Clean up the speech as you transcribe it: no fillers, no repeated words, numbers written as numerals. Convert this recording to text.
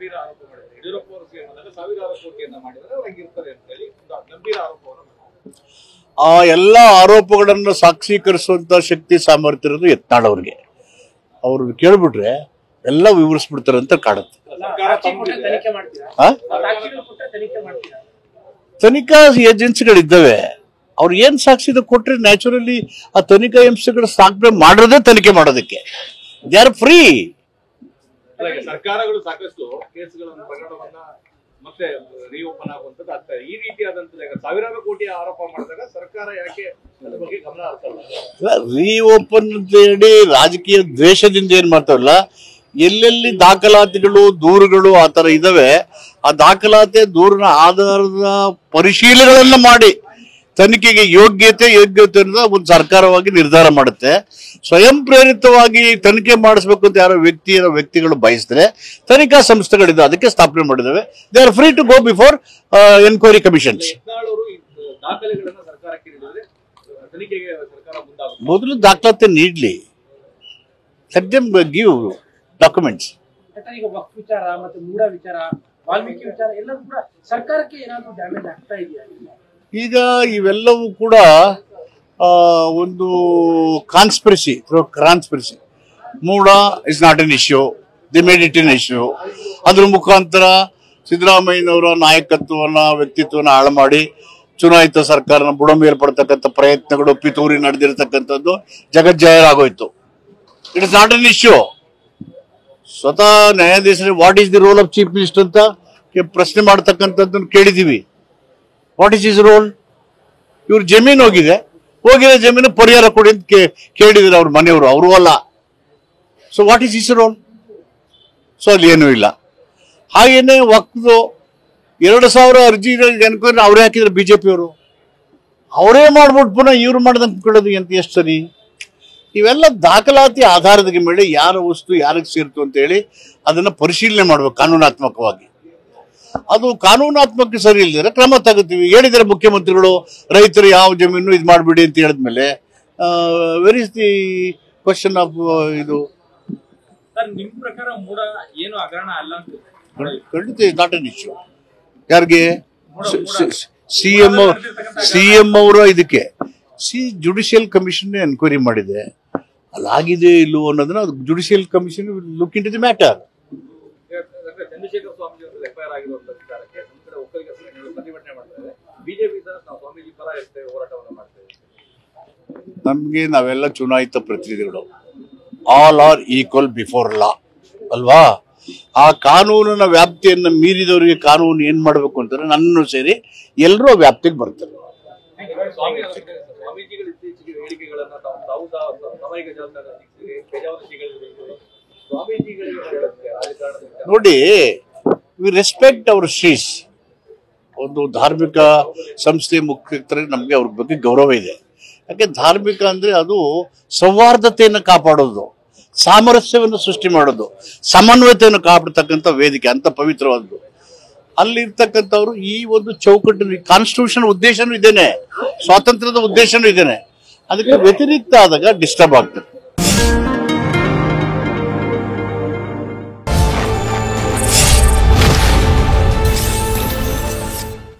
ಗಂಭೀರ ಆರೋಪ ಮಾಡಿದ್ದಾರೆ. ಯಡಿಯೂರಪ್ಪ ಅವರು ಸಿಎಂ ಆದಾಗ ಸಾವಿರಾರು ಕೋಟಿಯನ್ನ ಮಾಡಿದರೆ ಅವ್ರಿಗಿರ್ತಾರೆ ಅಂತ ಹೇಳಿ ಗಂಭೀರ ಆರೋಪವನ್ನು ಆ ಎಲ್ಲ ಆರೋಪಗಳನ್ನು ಸಾಕ್ಷೀಕರಿಸುವಂತ ಶಕ್ತಿ ಸಾಮರ್ಥ್ಯ ಇರೋದು ಯತ್ನಾಳ್ ಅವ್ರಿಗೆ. ಅವ್ರು ಕೇಳ್ಬಿಟ್ರೆ ಎಲ್ಲ ವಿವರಿಸ್ಬಿಡ್ತಾರೆ ಅಂತ ಕಾಡುತ್ತೆ. ತನಿಖಾ ಏಜೆನ್ಸಿಗಳಿದ್ದಾವೆ, ಅವ್ರು ಏನ್ ಸಾಕ್ಷಿ ಕೊಟ್ರೆ ನ್ಯಾಚುರಲಿ ಆ ತನಿಖಾ ಏಜೆನ್ಸಿಗಳು ಸ್ಥಾಪನೆ ಮಾಡೋದೇ ತನಿಖೆ ಮಾಡೋದಕ್ಕೆ. They are free. ಸರ್ಕಾರಗಳು ಸಾಕಷ್ಟು ಕೇಸ್ಗಳನ್ನು ಪ್ರಕರಣವನ್ನ ಮತ್ತೆ ರೀಓಪನ್ ಆಗುವಂತದ್ದು ಆಗ್ತದೆ. ಈ ರೀತಿಯಾದಂತಹ ಸಾವಿರಾರು ಕೋಟಿ ಆರೋಪ ಮಾಡಿದಾಗ ಸರ್ಕಾರ ಯಾಕೆ ಅದ್ರ ಬಗ್ಗೆ ಗಮನ ಹರಿಸಲ್ಲ? ರೀಓಪನ್ ಅಂತ ಹೇಳಿ ರಾಜಕೀಯ ದ್ವೇಷದಿಂದ ಏನ್ ಮಾಡ್ತಾವಲ್ಲ, ಎಲ್ಲೆಲ್ಲಿ ದಾಖಲಾತಿಗಳು ದೂರುಗಳು ಆತರ ಇದಾವೆ, ಆ ದಾಖಲಾತಿ ದೂರಿನ ಆಧಾರದ ಪರಿಶೀಲನೆಗಳನ್ನ ಮಾಡಿ ತನಿಖೆಗೆ ಯೋಗ್ಯತೆ ಒಂದು ಸರ್ಕಾರವಾಗಿ ನಿರ್ಧಾರ ಮಾಡುತ್ತೆ. ಸ್ವಯಂ ಪ್ರೇರಿತವಾಗಿ ತನಿಖೆ ಮಾಡಿಸ್ಬೇಕು ಅಂತ ಯಾರೋ ವ್ಯಕ್ತಿಗಳು ಬಯಸಿದ್ರೆ ತನಿಖಾ ಸಂಸ್ಥೆಗಳಿದೆ, ಅದಕ್ಕೆ ಸ್ಥಾಪನೆ ಮಾಡಿದ್ದಾವೆ. They are free to go before enquiry commissions. ಮೊದಲು ದಾಖಲಾತಿ ನೀಡ್ಲಿ, ಲೆಟ್ ದೆಮ್ ಗಿವ್ ಡಾಕ್ಯುಮೆಂಟ್ಸ್. ಈಗ ವಕ್ಫ್ ವಿಚಾರ ಮತ್ತೆ ಮೂಡ ವಿಚಾರ, ವಾಲ್ಮೀಕಿ ವಿಚಾರ ಎಲ್ಲವೂ ಕೂಡ ಸರ್ಕಾರಕ್ಕೆ ಏನಾದರೂ ಡ್ಯಾಮೇಜ್ ಆಗ್ತಾ ಇದೆಯಾ? ಈಗ ಇವೆಲ್ಲವೂ ಕೂಡ ಒಂದು conspiracy. MUDA is not an issue, the made it an issue. ಅದ್ರ ಮುಖಾಂತರ ಸಿದ್ದರಾಮಯ್ಯನವರ ನಾಯಕತ್ವವನ್ನ ವ್ಯಕ್ತಿತ್ವನ ಹಾಳು ಮಾಡಿ ಚುನಾಯಿತ ಸರ್ಕಾರನ ಬುಡಮೇಲ್ಪಡ್ತಕ್ಕಂಥ ಪ್ರಯತ್ನಗಳು ಪಿತೂರಿ ನಡೆದಿರತಕ್ಕಂಥದ್ದು ಜಗಜ್ಜಾಹೀರಾಗೋಯ್ತು. It is not an issue. ಸ್ವತಃ ನ್ಯಾಯಾಧೀಶರು what is the role of chief minister ಅಂತ ಪ್ರಶ್ನೆ ಮಾಡ್ತಕ್ಕಂಥದ್ದನ್ನು ಕೇಳಿದೀವಿ. What is his role? ಇವ್ರ ಜಮೀನು ಹೋಗಿದೆ ಜಮೀನು ಪರಿಹಾರ ಕೊಡಿ ಅಂತ ಕೇಳಿದ್ರೆ ಅವ್ರ ಮನೆಯವರು, ಅವರು ಅಲ್ಲ. So what is his role? So ಅಲ್ಲಿ ಏನೂ ಇಲ್ಲ. ಹಾಗೇನೆ ವಕ್ಫ್ದು 2,000 ಅರ್ಜಿಗಳಿಗೆ ಎನ್ಕ್ವೈರಿ ಅವರೇ ಹಾಕಿದ್ರು ಬಿಜೆಪಿಯವರು. ಅವರೇ ಮಾಡ್ಬಿಟ್ಟು ಪುನಃ ಇವ್ರು ಮಾಡ್ದಂಗೆ ಕೊಡೋದು ಅಂತ ಎಷ್ಟು ಸರಿ? ಇವೆಲ್ಲ ದಾಖಲಾತಿ ಆಧಾರದ ಮೇಲೆ ಯಾರ ವಸ್ತು ಯಾರಿಗೆ ಸೇರ್ತು ಅಂತ ಹೇಳಿ ಅದನ್ನ ಪರಿಶೀಲನೆ ಮಾಡ್ಬೇಕು ಕಾನೂನಾತ್ಮಕವಾಗಿ. ಅದು ಕಾನೂನಾತ್ಮಕ ಸರಿ ಇಲ್ದಿದ್ರೆ ಕ್ರಮ ತಗೋತೀವಿ. ಹೇಳಿದರೆ ಮುಖ್ಯಮಂತ್ರಿಗಳು ರೈತರು ಯಾವ ಜಮೀನು ಇದು ಮಾಡ್ಬಿಡಿ ಅಂತ ಹೇಳಿದ್ಮೇಲೆ where is the question of ಇದು? ನಿಮ್ ಪ್ರಕಾರ ಮೂಡ ಏನು ಹಗರಣ ಅಲ್ಲ ಅಂತ ಖಂಡಿತ ಇಸ್ ನಾಟ್ ಅನ್ ಇಶ್ಯೂ. ಯಾರಿಗೆ? ಸಿಎಂ ಅವರ ಇದಕ್ಕೆ ಜುಡಿಷಿಯಲ್ ಕಮಿಷನ್ ಎನ್ಕ್ವೈರಿ ಮಾಡಿದೆ. ಅಲ್ಲಾಗಿದೆ ಇಲ್ಲವೋ ಅನ್ನೋದನ್ನ judicial commission look into the matter. Chandrashekhar Swamiji ಅವರು ಎಫ್ಐಆರ್ ಆಗಿರುವಂತಹ ವಿಚಾರಕ್ಕೆ ನಮ್ಮ ಕಡೆ ಒಕ್ಕಲಿಗ ಸಂಘಟನೆಗಳು ಪ್ರತಿಭಟನೆ ಮಾಡ್ತಾರೆ. ಬಿಜೆಪಿ ನಾವು ಸ್ವಾಮೀಜಿ ಪರ ಇರ್ತೇವೆ, ಹೋರಾಟವನ್ನು ಮಾಡ್ತೇವೆ. ನಮ್ಗೆ ನಾವೆಲ್ಲ ಚುನಾಯಿತ ಪ್ರತಿನಿಧಿಗಳು, all are equal before law ಅಲ್ವಾ? ಆ ಕಾನೂನಿನ ವ್ಯಾಪ್ತಿಯನ್ನ ಮೀರಿದವರಿಗೆ ಕಾನೂನು ಏನ್ ಮಾಡ್ಬೇಕು ಅಂತಾರೆ ನನ್ನನ್ನು ಸೇರಿ ಎಲ್ಲರೂ ವ್ಯಾಪ್ತಿಗೆ ಬರ್ತಾರೆ. ಸ್ವಾಮೀಜಿಗಳು ಇತ್ತೀಚೆಗೆ ಹೇಳಿಕೆಗಳನ್ನ ಸಾಮಾಜಿಕ ನೋಡಿ, ವಿ ರೆಸ್ಪೆಕ್ಟ್ ಅವರ್ ಶ್ರೀಸ್. ಒಂದು ಧಾರ್ಮಿಕ ಸಂಸ್ಥೆ ಮುಖ್ಯಸ್ಥರಿಗೆ ನಮ್ಗೆ ಅವ್ರ ಬಗ್ಗೆ ಗೌರವ ಇದೆ. ಯಾಕೆ ಧಾರ್ಮಿಕ ಅಂದ್ರೆ ಅದು ಸೌಹಾರ್ದತೆಯನ್ನು ಕಾಪಾಡೋದು, ಸಾಮರಸ್ಯವನ್ನು ಸೃಷ್ಟಿ ಮಾಡೋದು, ಸಮನ್ವಯತೆಯನ್ನು ಕಾಪಾಡತಕ್ಕಂಥ ವೇದಿಕೆ, ಅಂತ ಪವಿತ್ರವಾದ್ದು. ಅಲ್ಲಿರ್ತಕ್ಕಂಥವ್ರು ಈ ಒಂದು ಚೌಕಟ್ಟಿನ ಕಾನ್ಸ್ಟಿಟ್ಯೂಷನ್ ಉದ್ದೇಶನೂ ಇದೇನೆ, ಸ್ವಾತಂತ್ರ್ಯದ ಉದ್ದೇಶನೂ ಇದೇನೆ. ಅದಕ್ಕೆ ವ್ಯತಿರಿಕ್ತ ಆದಾಗ ಡಿಸ್ಟರ್ಬ್ ಆಗ್ತದೆ.